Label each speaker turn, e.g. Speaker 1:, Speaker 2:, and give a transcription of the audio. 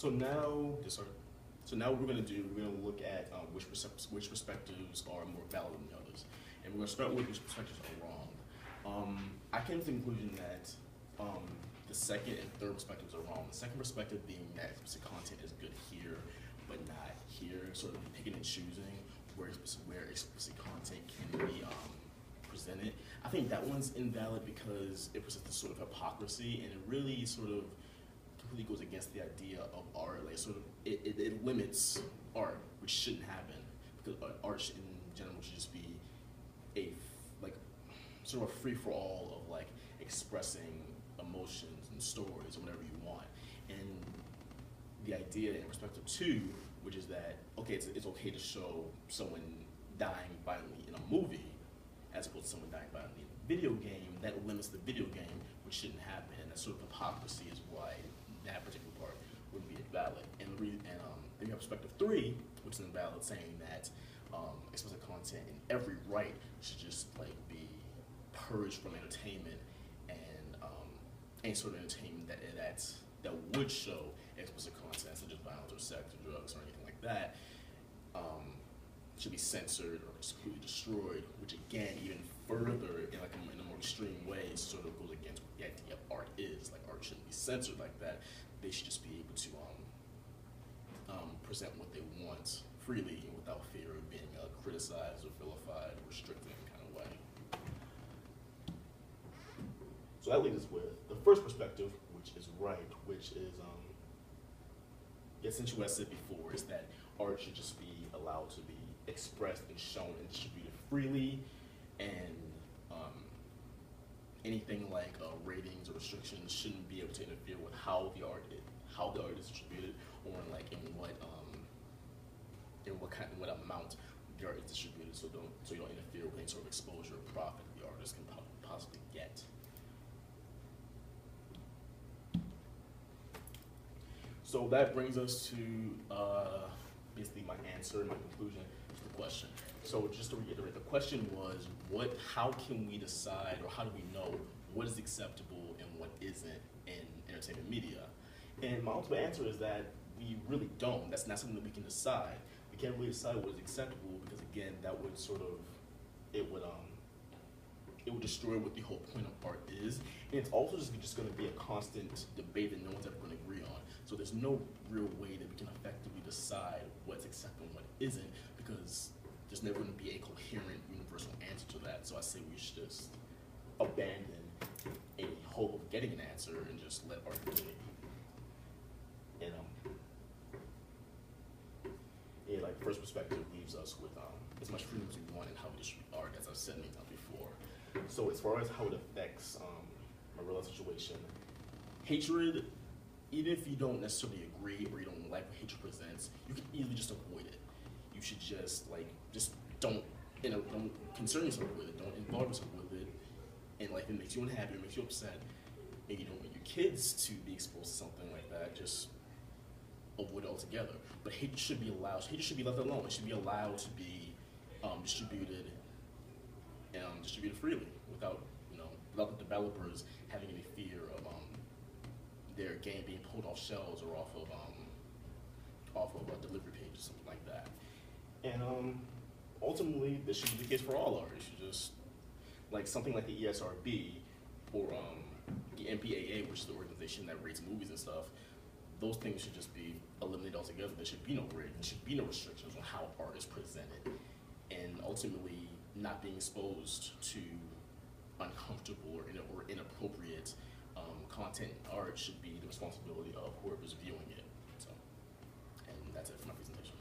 Speaker 1: So now, yes, sir. So now what we're going to do, we're going to look at which perspectives are more valid than the others. And we're going to start with which perspectives are wrong. I came to the conclusion that the second and third perspectives are wrong. The second perspective being that explicit content is good here, but not here, sort of picking and choosing where explicit content can be presented. I think that one's invalid because it presents a sort of hypocrisy, and it really sort of completely goes against the idea of art. Like sort of, it limits art, which shouldn't happen, because art in general should just be a like sort of a free for all of like expressing emotions and stories or whatever you want. And the idea in perspective two, which is that okay, it's okay to show someone dying violently in a movie, as opposed to someone dying violently in a video game, that limits the video game, which shouldn't happen. And that sort of hypocrisy is why that particular part would be invalid. And then you have perspective three, which is invalid, saying that explicit content in every right should just like be purged from entertainment, and any sort of entertainment that would show explicit content, such as violence or sex or drugs or anything like that, should be censored or just completely destroyed, which again, even further in a more extreme way, sort of goes against what the idea of art is. Like art shouldn't be censored like that. They should just be able to present what they want freely and without fear of being criticized or vilified or restricted in any kind of way. So that leads us with the first perspective, which is right, which is, since what I said before, is that art should just be allowed to be expressed and shown and distributed freely, and anything like ratings or restrictions shouldn't be able to interfere with how the art is distributed, or in what amount the art is distributed. So you don't interfere with any sort of exposure or profit the artist can possibly get. So that brings us to basically my answer and my conclusion to the question. So just to reiterate, the question was, how can we decide, or how do we know what is acceptable and what isn't in entertainment media? And my ultimate answer is that we really don't. That's not something that we can decide. We can't really decide what is acceptable, because again, that would it would destroy what the whole point of art is. And it's also just going to be a constant debate that no one's ever going to agree on. So there's no real way that we can effectively decide what's acceptable and what isn't, because there's never going to be a coherent, universal answer to that. So I say we should just abandon any hope of getting an answer and just let art be. And like first perspective leaves us with as much freedom as we want in how we distribute art, as I've said many times before. So as far as how it affects my real life situation, hatred, even if you don't necessarily agree or you don't like what hatred presents, you can easily just avoid it. You should just don't concern yourself with it, don't involve yourself with it, and like if it makes you unhappy, it makes you upset, and you don't want your kids to be exposed to something like that, just avoid it altogether. But hatred should be allowed. Hatred should be left alone. It should be allowed to be distributed freely without the developers having any fear of their game being pulled off shelves or off of a delivery page or something like that. And ultimately, this should be the case for all art. It should just like something like the ESRB or the MPAA, which is the organization that rates movies and stuff. Those things should just be eliminated altogether. There should be no rating. There should be no restrictions on how art is presented. And ultimately, not being exposed to uncomfortable or inappropriate content in art should be the responsibility of whoever's viewing it. So, and that's it for my presentation.